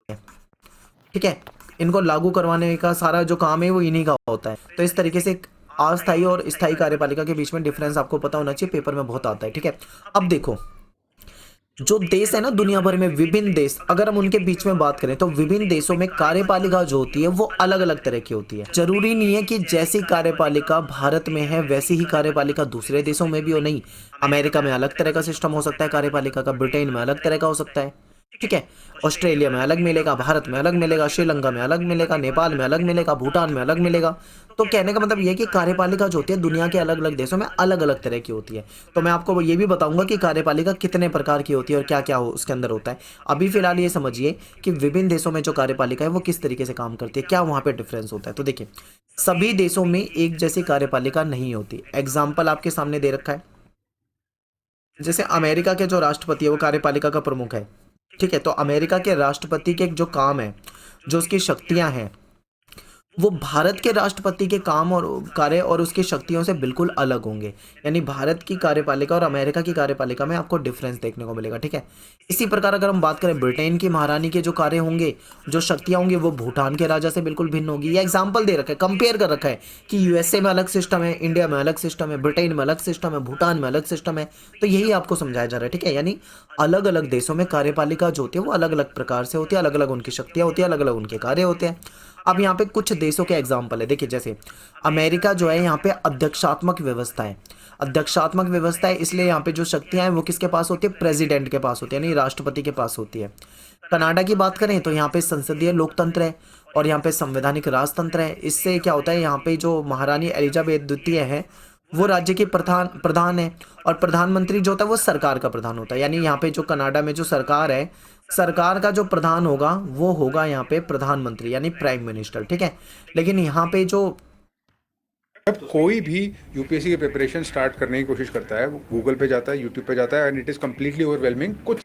ठीक है, इनको लागू करवाने का सारा जो काम है वो इन्हीं का होता है। तो इस तरीके से अस्थायी और स्थायी कार्यपालिका के बीच में डिफरेंस आपको पता होना चाहिए, पेपर में बहुत आता है। ठीक है, अब देखो जो देश है ना दुनिया भर में, विभिन्न देश, अगर हम उनके बीच में बात करें तो विभिन्न देशों में कार्यपालिका जो होती है वो अलग अलग तरह की होती है। जरूरी नहीं है कि जैसी कार्यपालिका भारत में है वैसी ही कार्यपालिका दूसरे देशों में भी हो, नहीं। अमेरिका में अलग तरह का सिस्टम हो सकता है कार्यपालिका का, ब्रिटेन में अलग तरह का हो सकता है। ठीक है, ऑस्ट्रेलिया में अलग मिलेगा, भारत में अलग मिलेगा, श्रीलंका में अलग मिलेगा, नेपाल में अलग मिलेगा, भूटान में अलग मिलेगा। तो कहने का मतलब ये है कि कार्यपालिका जो होती है दुनिया के अलग अलग देशों में अलग अलग तरह की होती है। तो मैं आपको ये भी बताऊंगा कि कार्यपालिका कितने प्रकार की होती है और क्या क्या उसके अंदर होता है। अभी फिलहाल ये समझिए कि विभिन्न देशों में जो कार्यपालिका है वो किस तरीके से काम करती है, क्या वहां पे डिफरेंस होता है। तो देखिए, सभी देशों में एक जैसी कार्यपालिका नहीं होती। एग्जाम्पल आपके सामने दे रखा है, जैसे अमेरिका के जो राष्ट्रपति है वो कार्यपालिका का प्रमुख है। ठीक है, तो अमेरिका के राष्ट्रपति के जो काम है, जो उसकी शक्तियां हैं, वो भारत के राष्ट्रपति के काम और कार्य और उसकी शक्तियों से बिल्कुल अलग होंगे। यानी भारत की कार्यपालिका और अमेरिका की कार्यपालिका में आपको डिफरेंस देखने को मिलेगा। ठीक है, इसी प्रकार अगर हम बात करें ब्रिटेन की महारानी के जो कार्य होंगे, जो शक्तियां होंगी, वो भूटान के राजा से बिल्कुल भिन्न होगी। ये एग्जाम्पल दे रखा है, कंपेयर कर रखा है कि यूएसए में अलग सिस्टम है, इंडिया में अलग सिस्टम है, ब्रिटेन में अलग सिस्टम है, भूटान में अलग सिस्टम है। तो यही आपको समझाया जा रहा है। ठीक है, यानी अलग अलग देशों में कार्यपालिका जो होती है वो अलग अलग प्रकार से होती है, अलग अलग उनकी शक्तियां होती है, अलग अलग उनके कार्य होते हैं। अब यहाँ पे कुछ देशों के एग्जाम्पल है, देखिए जैसे अमेरिका जो है, यहाँ पे अध्यक्षात्मक व्यवस्था है। अध्यक्षात्मक व्यवस्था है इसलिए यहाँ पे जो शक्तियां हैं वो किसके पास होती है, प्रेसिडेंट के पास होती है, यानी राष्ट्रपति के पास होती है। कनाडा की बात करें तो यहाँ पे संसदीय लोकतंत्र है और यहाँ पे संवैधानिक राजतंत्र है। इससे क्या होता है, यहाँ पे जो महारानी एलिजाबेथ द्वितीय है वो राज्य की प्रधान है और प्रधानमंत्री जो होता है वो सरकार का प्रधान होता है। यानी यहाँ पे जो कनाडा में जो सरकार है, सरकार का जो प्रधान होगा वो होगा यहाँ पे प्रधानमंत्री यानी प्राइम मिनिस्टर। ठीक है, लेकिन यहाँ पे जो जब कोई भी यूपीएससी की प्रिपरेशन स्टार्ट करने की कोशिश करता है, वो गूगल पे जाता है, यूट्यूब पे जाता है, and it is completely overwhelming. कुछ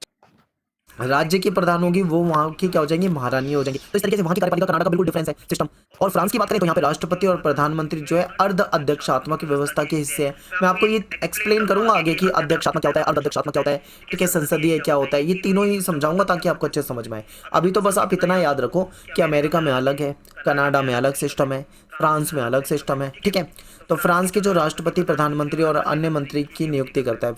राज्य की प्रधान होगी वो वहाँ की क्या हो जाएंगी, महारानी हो जाएंगी। तो इस तरीके से वहाँ की कार्यपालिका कनाडा का बिल्कुल डिफरेंस है सिस्टम। और फ्रांस की बात करें तो यहाँ पे राष्ट्रपति और प्रधानमंत्री जो है अर्ध अध्यक्षात्मक व्यवस्था के हिस्से हैं। मैं आपको ये एक्सप्लेन करूंगा आगे कि अध्यक्षात्मक क्या होता है, अर्ध अध्यक्षात्मक क्या होता है, ठीक है, संसदीय क्या होता है, ये तीनों ही समझाऊंगा ताकि आपको अच्छे समझ में आए। अभी तो बस आप इतना याद रखो कि अमेरिका में अलग है, कनाडा में अलग सिस्टम है, फ्रांस में अलग सिस्टम है। ठीक है, तो फ्रांस के जो राष्ट्रपति प्रधानमंत्री और अन्य मंत्री की नियुक्ति करता है,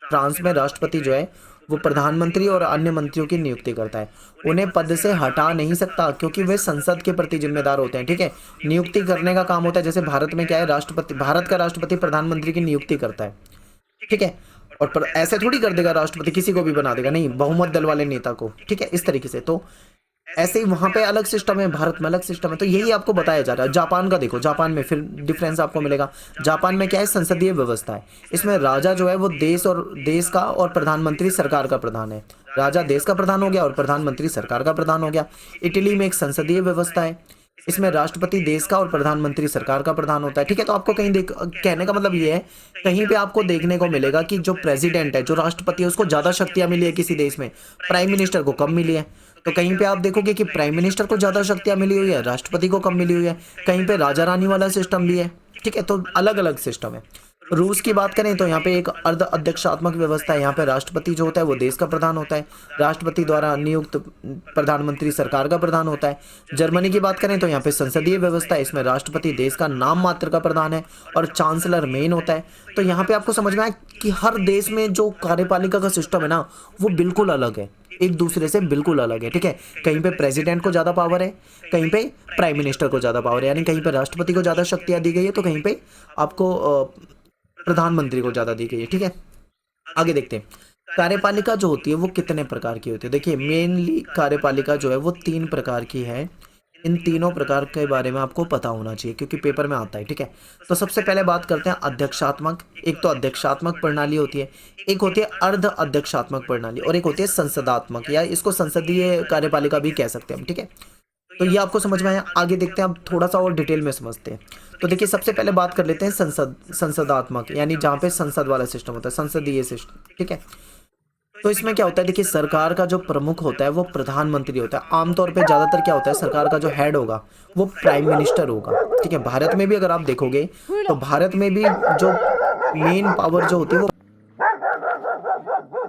फ्रांस में राष्ट्रपति जो है वो प्रधानमंत्री और अन्य मंत्रियों की नियुक्ति करता है। उन्हें पद से हटा नहीं सकता क्योंकि वे संसद के प्रति जिम्मेदार होते हैं। ठीक है, नियुक्ति करने का काम होता है, जैसे भारत में क्या है, राष्ट्रपति, भारत का राष्ट्रपति प्रधानमंत्री की नियुक्ति करता है। ठीक है, और ऐसे थोड़ी कर देगा राष्ट्रपति, किसी को भी बना देगा, नहीं, बहुमत दल वाले नेता को। ठीक है, इस तरीके से। तो ऐसे ही वहां पे अलग सिस्टम है, भारत में अलग सिस्टम है। तो यही आपको बताया जा रहा है। जापान का देखो, जापान में फिर डिफरेंस आपको मिलेगा। जापान में क्या है, संसदीय व्यवस्था है। इसमें राजा जो है वो देश का और प्रधानमंत्री सरकार का प्रधान है। राजा देश का प्रधान हो गया और प्रधानमंत्री सरकार का प्रधान हो गया। इटली में एक संसदीय व्यवस्था है, इसमें राष्ट्रपति देश का और प्रधानमंत्री सरकार का प्रधान होता है। ठीक है, तो आपको कहीं कहने का मतलब ये है, कहीं पे आपको देखने को मिलेगा कि जो प्रेसिडेंट है, जो राष्ट्रपति है, उसको ज्यादा शक्तियां मिली है किसी देश में, प्राइम मिनिस्टर को कम मिली है। तो कहीं पे आप देखोगे कि प्राइम मिनिस्टर को ज्यादा शक्तियां मिली हुई है, राष्ट्रपति को कम मिली हुई है। कहीं पे राजा रानी वाला सिस्टम भी है। ठीक है, तो अलग अलग सिस्टम है। रूस की बात करें तो यहाँ पे एक अर्ध अध्यक्षात्मक व्यवस्था है। यहाँ पे राष्ट्रपति जो होता है वो देश का प्रधान होता है, राष्ट्रपति द्वारा नियुक्त प्रधानमंत्री सरकार का प्रधान होता है। जर्मनी की बात करें तो यहाँ पे संसदीय व्यवस्था है, इसमें राष्ट्रपति देश का नाम मात्र का प्रधान है और चांसलर मेन होता है। तो यहाँ पे आपको समझ में आया कि हर देश में जो कार्यपालिका का सिस्टम है ना वो बिल्कुल अलग है, एक दूसरे से बिल्कुल अलग है। ठीक है, कहीं पे प्रेसिडेंट को ज्यादा पावर है, कहीं पे प्राइम मिनिस्टर को ज्यादा पावर है, यानी कहीं पे राष्ट्रपति को ज्यादा शक्तियां दी गई है तो कहीं पे आपको प्रधानमंत्री को ज्यादा दी गई है। ठीक है, आगे देखते हैं कार्यपालिका जो होती है वो कितने प्रकार की होती है। देखिए, मेनली कार्यपालिका जो है वो 3 प्रकार की है। इन तीनों प्रकार के बारे में आपको पता होना चाहिए क्योंकि पेपर में आता है। ठीक है, तो सबसे पहले बात करते हैं अध्यक्षात्मक। एक तो अध्यक्षात्मक प्रणाली होती है, एक होती है अर्ध अध्यक्षात्मक प्रणाली और एक होती है संसदात्मक, या इसको संसदीय कार्यपालिका भी कह सकते हैं हम। ठीक है, तो ये आपको समझ में आया। आगे देखते हैं, अब थोड़ा सा और डिटेल में समझते हैं। तो देखिए, सबसे पहले बात कर लेते हैं संसदात्मक, यानी जहाँ पे संसद वाला सिस्टम होता है, संसदीय सिस्टम। ठीक है, तो इसमें क्या होता है, देखिए सरकार का जो प्रमुख होता है वो प्रधानमंत्री होता है। आमतौर पे ज्यादातर क्या होता है, सरकार का जो हेड होगा वो प्राइम मिनिस्टर होगा। ठीक है, भारत में भी अगर आप देखोगे तो भारत में भी जो मेन पावर जो होती है वो